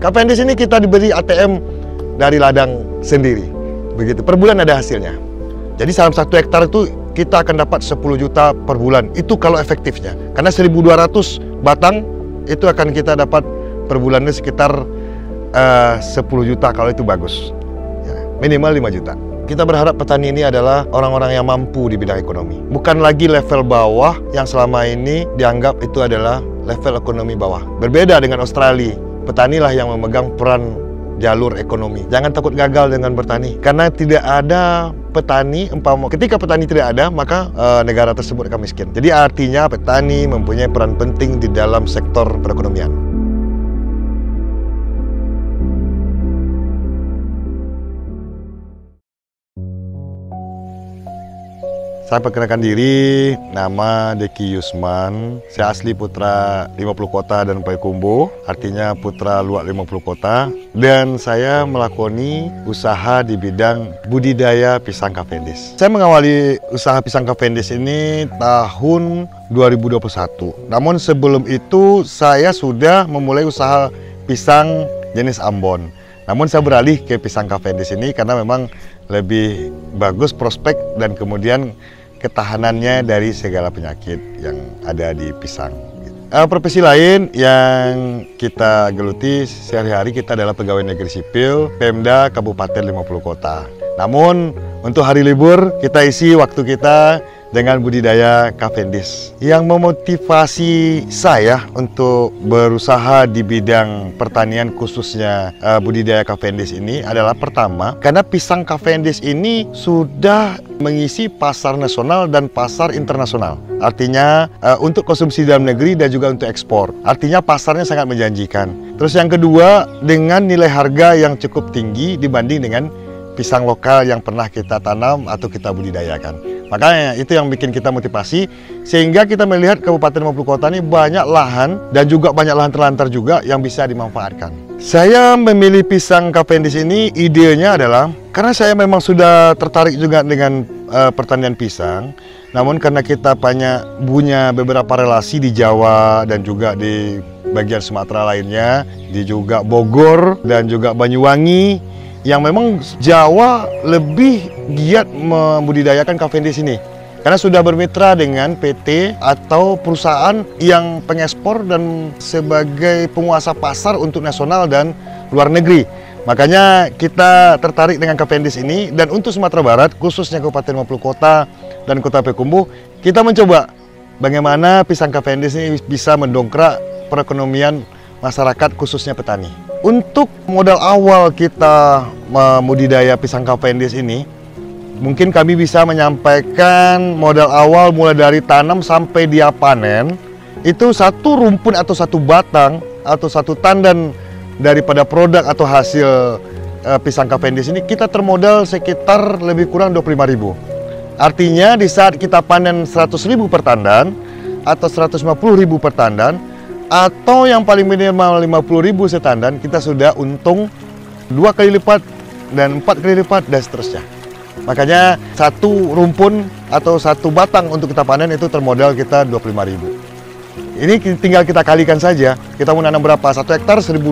Cavendish ini kita diberi ATM dari ladang sendiri. Begitu, per bulan ada hasilnya. Jadi dalam 1 hektar itu kita akan dapat 10 juta per bulan. Itu kalau efektifnya. Karena 1.200 batang itu akan kita dapat per bulannya sekitar 10 juta kalau itu bagus. Ya, minimal 5 juta. Kita berharap petani ini adalah orang-orang yang mampu di bidang ekonomi. Bukan lagi level bawah yang selama ini dianggap itu adalah level ekonomi bawah. Berbeda dengan Australia, petanilah yang memegang peran jalur ekonomi. Jangan takut gagal dengan bertani, karena tidak ada petani, ketika petani tidak ada, maka negara tersebut akan miskin. Jadi artinya petani mempunyai peran penting di dalam sektor perekonomian. Saya perkenalkan diri, nama Deki Yusman. Saya asli putra 50 kota dan Payakumbuh, artinya putra luak 50 kota. Dan saya melakoni usaha di bidang budidaya pisang Cavendish. Saya mengawali usaha pisang Cavendish ini tahun 2021. Namun sebelum itu saya sudah memulai usaha pisang jenis Ambon. Namun saya beralih ke pisang Cavendish ini karena memang lebih bagus prospek dan kemudian ketahanannya dari segala penyakit yang ada di pisang. Profesi lain yang kita geluti sehari-hari kita adalah pegawai negeri sipil Pemda Kabupaten 50 Kota. Namun untuk hari libur kita isi waktu kita dengan budidaya Cavendish. Yang memotivasi saya untuk berusaha di bidang pertanian khususnya budidaya Cavendish ini adalah pertama, karena pisang Cavendish ini sudah mengisi pasar nasional dan pasar internasional. Artinya untuk konsumsi dalam negeri dan juga untuk ekspor. Artinya pasarnya sangat menjanjikan. Terus yang kedua, dengan nilai harga yang cukup tinggi dibanding dengan pisang lokal yang pernah kita tanam atau kita budidayakan. Makanya itu yang bikin kita motivasi, sehingga kita melihat Kabupaten 50 Kota ini banyak lahan dan juga banyak lahan terlantar juga yang bisa dimanfaatkan. Saya memilih pisang Cavendish ini idenya adalah karena saya memang sudah tertarik juga dengan pertanian pisang. Namun karena kita punya beberapa relasi di Jawa dan juga di bagian Sumatera lainnya, di juga Bogor dan juga Banyuwangi, yang memang Jawa lebih giat membudidayakan Cavendish ini karena sudah bermitra dengan PT atau perusahaan yang pengekspor dan sebagai penguasa pasar untuk nasional dan luar negeri. Makanya kita tertarik dengan Cavendish ini, dan untuk Sumatera Barat khususnya Kabupaten 50 Kota dan Kota Payakumbuh, kita mencoba bagaimana pisang Cavendish ini bisa mendongkrak perekonomian masyarakat khususnya petani. Untuk modal awal kita membudidaya pisang Cavendish ini, mungkin kami bisa menyampaikan modal awal mulai dari tanam sampai dia panen, itu satu rumpun atau satu batang atau satu tandan daripada produk atau hasil pisang Cavendish ini kita termodal sekitar lebih kurang 25.000. Artinya di saat kita panen 100.000 per tandan atau 150.000 per tandan, atau yang paling minimal 50.000 setandan, kita sudah untung 2 kali lipat dan 4 kali lipat dan seterusnya. Makanya satu rumpun atau satu batang untuk kita panen itu termodal kita 25.000. Ini tinggal kita kalikan saja, kita mau nanam berapa? 1 hektar 1.200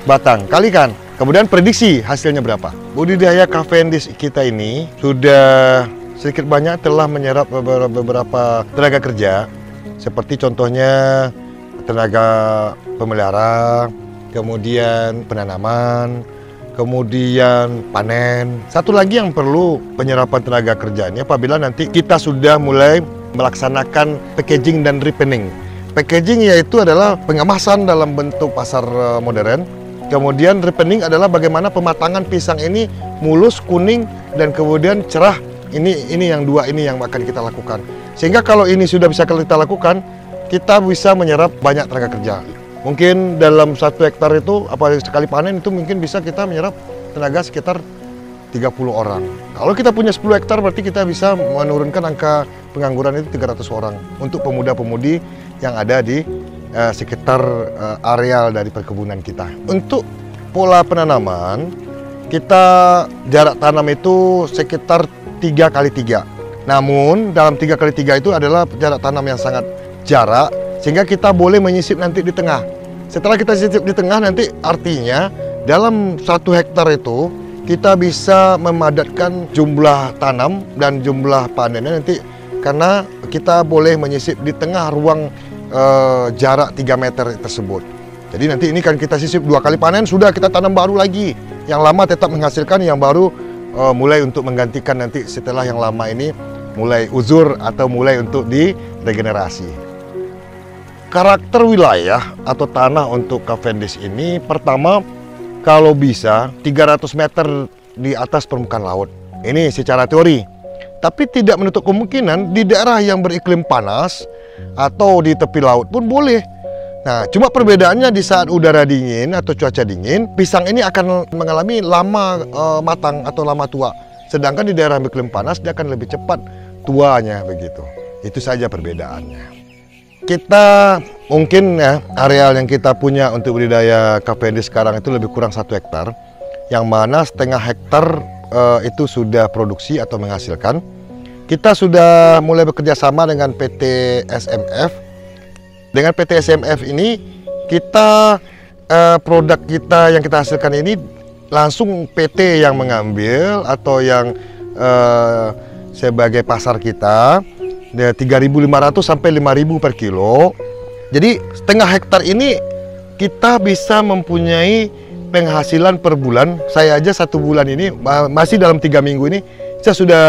batang, kalikan. Kemudian prediksi hasilnya berapa. Budidaya Cavendish kita ini sudah sedikit banyak telah menyerap beberapa tenaga kerja, seperti contohnya tenaga pemelihara, kemudian penanaman, kemudian panen. Satu lagi yang perlu penyerapan tenaga kerja ini apabila nanti kita sudah mulai melaksanakan packaging dan ripening. Packaging yaitu adalah pengemasan dalam bentuk pasar modern. Kemudian ripening adalah bagaimana pematangan pisang ini mulus, kuning, dan kemudian cerah. Ini yang dua ini yang akan kita lakukan. Sehingga kalau ini sudah bisa kita lakukan, kita bisa menyerap banyak tenaga kerja. Mungkin dalam 1 hektar itu, apalagi sekali panen itu mungkin bisa kita menyerap tenaga sekitar 30 orang. Kalau kita punya 10 hektar berarti kita bisa menurunkan angka pengangguran itu 300 orang untuk pemuda-pemudi yang ada di sekitar areal dari perkebunan kita. Untuk pola penanaman, kita jarak tanam itu sekitar 3x3. Namun dalam 3x3 itu adalah jarak tanam yang sangat jarak, sehingga kita boleh menyisip nanti di tengah. Setelah kita sisip di tengah, nanti artinya dalam 1 hektar itu kita bisa memadatkan jumlah tanam dan jumlah panennya nanti, karena kita boleh menyisip di tengah ruang jarak 3 meter tersebut. Jadi nanti ini kan kita sisip 2 kali panen, sudah kita tanam baru lagi. Yang lama tetap menghasilkan, yang baru mulai untuk menggantikan nanti setelah yang lama ini mulai uzur atau mulai untuk diregenerasi. Karakter wilayah atau tanah untuk Cavendish ini, pertama kalau bisa 300 meter di atas permukaan laut. Ini secara teori. Tapi tidak menutup kemungkinan di daerah yang beriklim panas atau di tepi laut pun boleh. Nah, cuma perbedaannya di saat udara dingin atau cuaca dingin, pisang ini akan mengalami lama matang atau lama tua. Sedangkan di daerah beriklim panas dia akan lebih cepat tuanya begitu. Itu saja perbedaannya. Kita mungkin ya, areal yang kita punya untuk budidaya Cavendish sekarang itu lebih kurang 1 hektar, yang mana setengah hektar itu sudah produksi atau menghasilkan. Kita sudah mulai bekerja sama dengan PT SMF. Dengan PT SMF ini kita produk kita yang kita hasilkan ini langsung PT yang mengambil atau yang sebagai pasar kita, 3.500 sampai 5.000 per kilo. Jadi setengah hektar ini kita bisa mempunyai penghasilan per bulan. Saya aja 1 bulan ini masih dalam 3 minggu ini saya sudah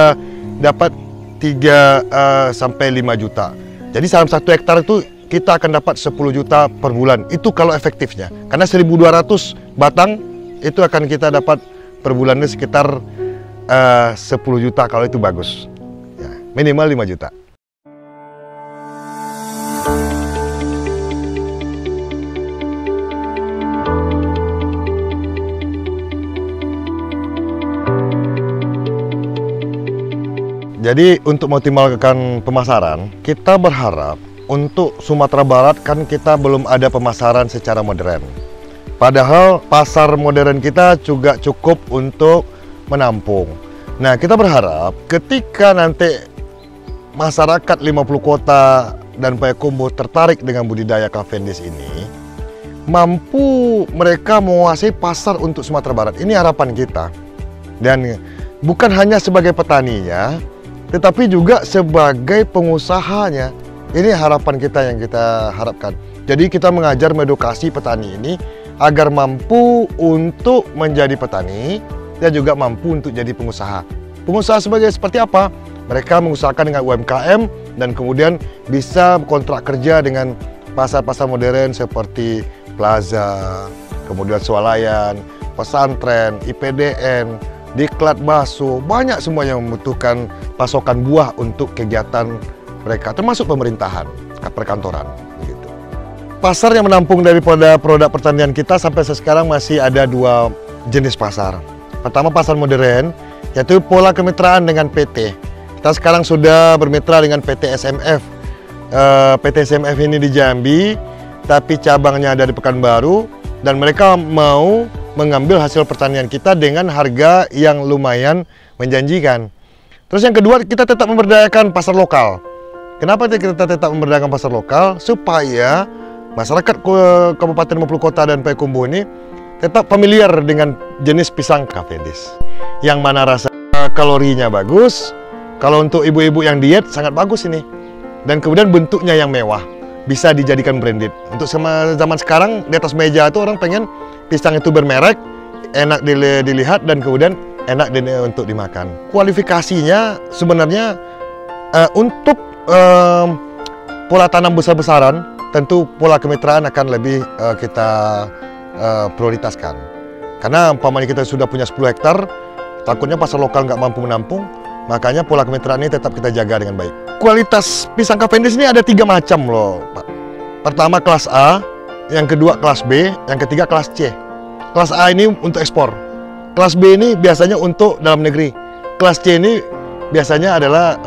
dapat 3 sampai 5 juta. Jadi dalam 1 hektar itu kita akan dapat 10 juta per bulan. Itu kalau efektifnya. Karena 1.200 batang itu akan kita dapat per bulannya sekitar 10 juta kalau itu bagus. Ya, minimal 5 juta. Jadi untuk mengoptimalkan pemasaran, kita berharap untuk Sumatera Barat kan kita belum ada pemasaran secara modern. Padahal pasar modern kita juga cukup untuk menampung. Nah, kita berharap ketika nanti masyarakat 50 kota dan Payakumbuh tertarik dengan budidaya Cavendish ini, mampu mereka menguasai pasar untuk Sumatera Barat. Ini harapan kita. Dan bukan hanya sebagai petaninya, tetapi juga sebagai pengusahanya. Ini harapan kita yang kita harapkan. Jadi kita mengajar, mengedukasi petani ini agar mampu untuk menjadi petani dan juga mampu untuk jadi pengusaha. Pengusaha seperti apa? Mereka mengusahakan dengan UMKM dan kemudian bisa kontrak kerja dengan pasar-pasar modern seperti plaza, kemudian swalayan, pesantren, IPDN, diklat bakso, banyak semua yang membutuhkan pasokan buah untuk kegiatan mereka, termasuk pemerintahan, perkantoran. Begitu. Pasar yang menampung daripada produk pertanian kita sampai sekarang masih ada 2 jenis pasar. Pertama pasar modern, yaitu pola kemitraan dengan PT. Kita sekarang sudah bermitra dengan PT SMF. PT SMF ini di Jambi, tapi cabangnya ada di Pekanbaru, dan mereka mau mengambil hasil pertanian kita dengan harga yang lumayan menjanjikan. Terus yang kedua, kita tetap memberdayakan pasar lokal. Kenapa kita tetap memberdayakan pasar lokal? Supaya masyarakat Kabupaten 50 Kota dan Payakumbuh ini tetap familiar dengan jenis pisang Cavendish. Yang mana rasa kalorinya bagus, kalau untuk ibu-ibu yang diet sangat bagus ini. Dan kemudian bentuknya yang mewah, bisa dijadikan branded. Untuk zaman sekarang di atas meja itu orang pengen pisang itu bermerek, enak dilihat dan kemudian enak untuk dimakan. Kualifikasinya sebenarnya untuk pola tanam besar-besaran, tentu pola kemitraan akan lebih kita prioritaskan. Karena umpamanya kita sudah punya 10 hektar, takutnya pasar lokal nggak mampu menampung, makanya pola kemitraan ini tetap kita jaga dengan baik. Kualitas pisang Cavendish ini ada 3 macam loh, Pak. Pertama kelas A, yang kedua kelas B, yang ketiga kelas C. Kelas A ini untuk ekspor. Kelas B ini biasanya untuk dalam negeri. Kelas C ini biasanya adalah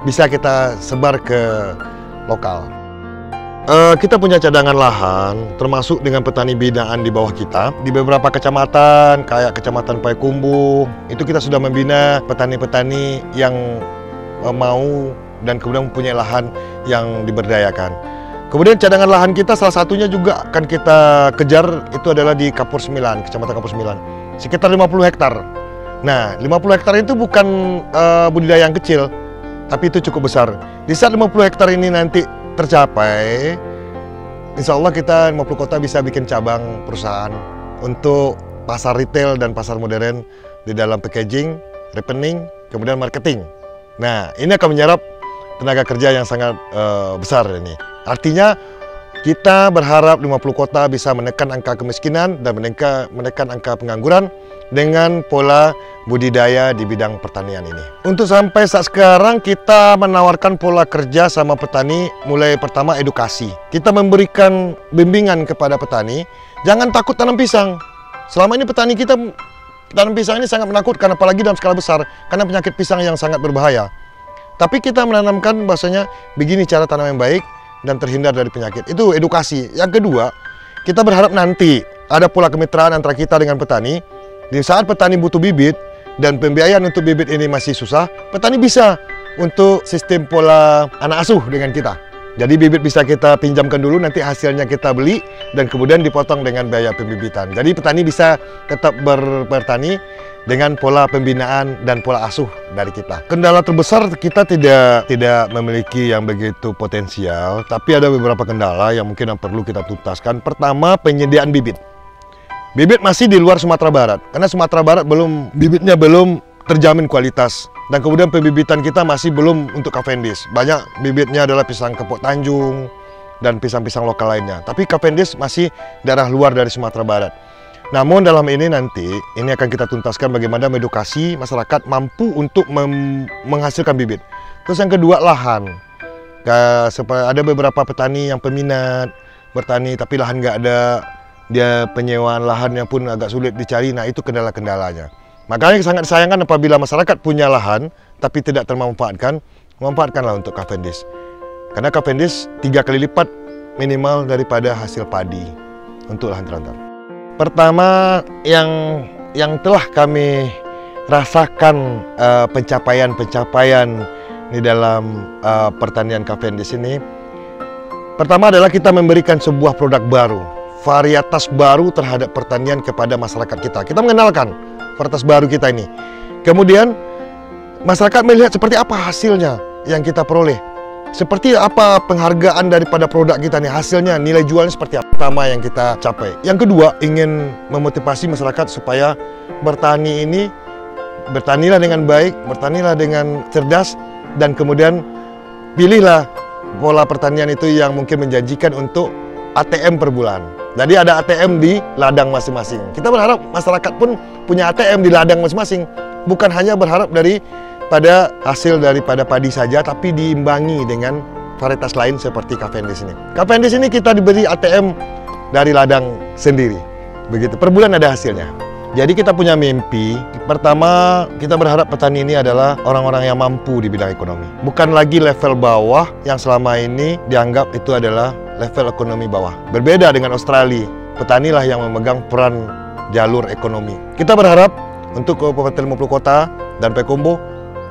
bisa kita sebar ke lokal. Kita punya cadangan lahan, termasuk dengan petani binaan di bawah kita. Di beberapa kecamatan, kayak Kecamatan Payakumbuh, itu kita sudah membina petani-petani yang mau dan kemudian mempunyai lahan yang diberdayakan. Kemudian cadangan lahan kita salah satunya juga akan kita kejar, itu adalah di Kapur 9, Kecamatan Kapur 9. Sekitar 50 hektar. Nah, 50 hektar itu bukan budidaya yang kecil, tapi itu cukup besar. Di saat 50 hektar ini nanti tercapai, insya Allah kita 50 kota bisa bikin cabang perusahaan untuk pasar retail dan pasar modern di dalam packaging, repening, kemudian marketing. Nah, ini akan menyerap tenaga kerja yang sangat besar ini. Artinya kita berharap 50 kota bisa menekan angka kemiskinan dan menekan angka pengangguran dengan pola budidaya di bidang pertanian ini. Untuk sampai saat sekarang kita menawarkan pola kerja sama petani, mulai pertama edukasi. Kita memberikan bimbingan kepada petani, jangan takut tanam pisang. Selama ini petani kita tanam pisang ini sangat menakutkan, apalagi dalam skala besar, karena penyakit pisang yang sangat berbahaya. Tapi kita menanamkan bahasanya begini cara tanam yang baik dan terhindar dari penyakit. Itu edukasi. Yang kedua, kita berharap nanti ada pola kemitraan antara kita dengan petani. Di saat petani butuh bibit dan pembiayaan untuk bibit ini masih susah, petani bisa untuk sistem pola anak asuh dengan kita. Jadi bibit bisa kita pinjamkan dulu, nanti hasilnya kita beli dan kemudian dipotong dengan biaya pembibitan. Jadi petani bisa tetap bertani dengan pola pembinaan dan pola asuh dari kita. Kendala terbesar kita tidak memiliki yang begitu potensial, tapi ada beberapa kendala yang mungkin perlu kita tuntaskan. Pertama, penyediaan bibit. Bibit masih di luar Sumatera Barat, karena Sumatera Barat bibitnya belum terjamin kualitas. Dan kemudian pembibitan kita masih belum untuk Cavendish. Banyak bibitnya adalah pisang kepok Tanjung dan pisang-pisang lokal lainnya. Tapi Cavendish masih daerah luar dari Sumatera Barat. Namun dalam ini nanti, ini akan kita tuntaskan bagaimana mengedukasi masyarakat mampu untuk menghasilkan bibit. Terus yang kedua, lahan. Ada beberapa petani yang peminat bertani tapi lahan nggak ada, dia penyewaan lahannya pun agak sulit dicari. Nah, itu kendala-kendalanya. Makanya sangat disayangkan apabila masyarakat punya lahan tapi tidak termanfaatkan, manfaatkanlah untuk Cavendish. Karena Cavendish 3 kali lipat minimal daripada hasil padi untuk lahan terlantar. Pertama, yang telah kami rasakan pencapaian-pencapaian di dalam pertanian Cavendish ini, pertama adalah kita memberikan sebuah produk baru, varietas baru terhadap pertanian kepada masyarakat kita. Kita mengenalkan varietas baru kita ini. Kemudian masyarakat melihat seperti apa hasilnya yang kita peroleh. Seperti apa penghargaan daripada produk kita nih, hasilnya, nilai jualnya seperti apa. Pertama yang kita capai. Yang kedua, ingin memotivasi masyarakat supaya bertanilah dengan baik, bertanilah dengan cerdas, dan kemudian pilihlah pola pertanian itu yang mungkin menjanjikan untuk ATM per bulan. Jadi ada ATM di ladang masing-masing. Kita berharap masyarakat pun punya ATM di ladang masing-masing. Bukan hanya berharap pada hasil daripada padi saja, tapi diimbangi dengan varietas lain seperti Cavendish ini. Cavendish ini kita diberi ATM dari ladang sendiri. Begitu, per bulan ada hasilnya. Jadi kita punya mimpi. Pertama, kita berharap petani ini adalah orang-orang yang mampu di bidang ekonomi. Bukan lagi level bawah yang selama ini dianggap itu adalah level ekonomi bawah. Berbeda dengan Australia, petanilah yang memegang peran jalur ekonomi. Kita berharap untuk Kabupaten 50 Kota dan Payakumbuh,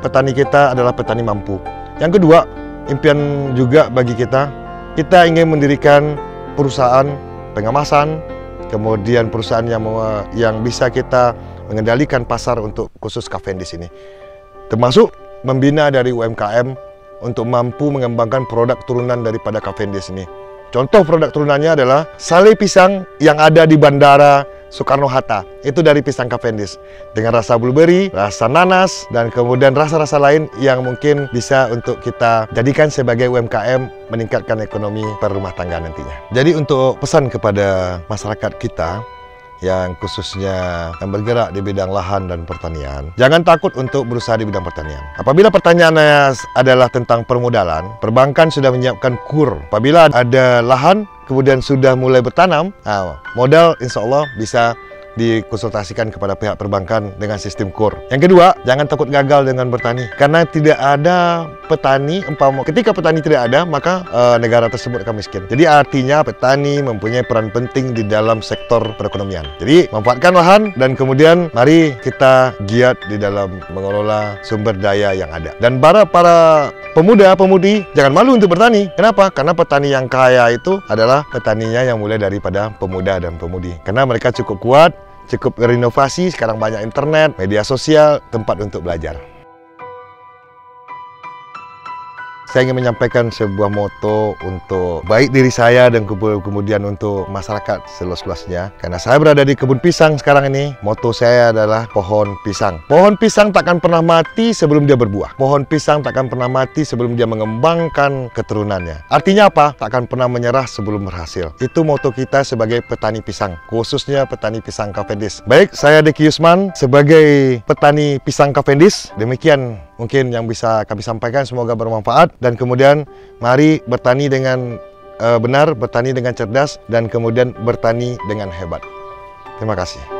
petani kita adalah petani mampu. Yang kedua, impian juga bagi kita ingin mendirikan perusahaan pengemasan, kemudian perusahaan yang bisa kita mengendalikan pasar untuk khusus Cavendish ini. Termasuk membina dari UMKM untuk mampu mengembangkan produk turunan daripada Cavendish ini. Contoh produk turunannya adalah sale pisang yang ada di Bandara Soekarno-Hatta. Itu dari pisang Cavendish. Dengan rasa blueberry, rasa nanas, dan kemudian rasa-rasa lain yang mungkin bisa untuk kita jadikan sebagai UMKM meningkatkan ekonomi per rumah tangga nantinya. Jadi untuk pesan kepada masyarakat kita, yang khususnya yang bergerak di bidang lahan dan pertanian, jangan takut untuk berusaha di bidang pertanian. Apabila pertanyaannya adalah tentang permodalan, perbankan sudah menyiapkan KUR. Apabila ada lahan, kemudian sudah mulai bertanam, modal insya Allah bisa dikonsultasikan kepada pihak perbankan dengan sistem KUR. Yang kedua, jangan takut gagal dengan bertani, karena tidak ada petani, ketika petani tidak ada, maka negara tersebut akan miskin. Jadi artinya petani mempunyai peran penting di dalam sektor perekonomian. Jadi manfaatkan lahan dan kemudian mari kita giat di dalam mengelola sumber daya yang ada. Dan para pemuda-pemudi jangan malu untuk bertani. Kenapa? Karena petani yang kaya itu adalah petaninya yang mulai daripada pemuda dan pemudi. Karena mereka cukup kuat, cukup berinovasi, sekarang banyak internet, media sosial, tempat untuk belajar. Saya ingin menyampaikan sebuah moto untuk baik diri saya dan kemudian untuk masyarakat seluas-luasnya. Karena saya berada di kebun pisang sekarang ini, moto saya adalah pohon pisang. Pohon pisang takkan pernah mati sebelum dia berbuah. Pohon pisang takkan pernah mati sebelum dia mengembangkan keturunannya. Artinya apa? Takkan pernah menyerah sebelum berhasil. Itu moto kita sebagai petani pisang, khususnya petani pisang Cavendish. Baik, saya Deki Yusman sebagai petani pisang Cavendish. Demikian mungkin yang bisa kami sampaikan, semoga bermanfaat. Dan kemudian mari bertani dengan benar, bertani dengan cerdas, dan kemudian bertani dengan hebat. Terima kasih.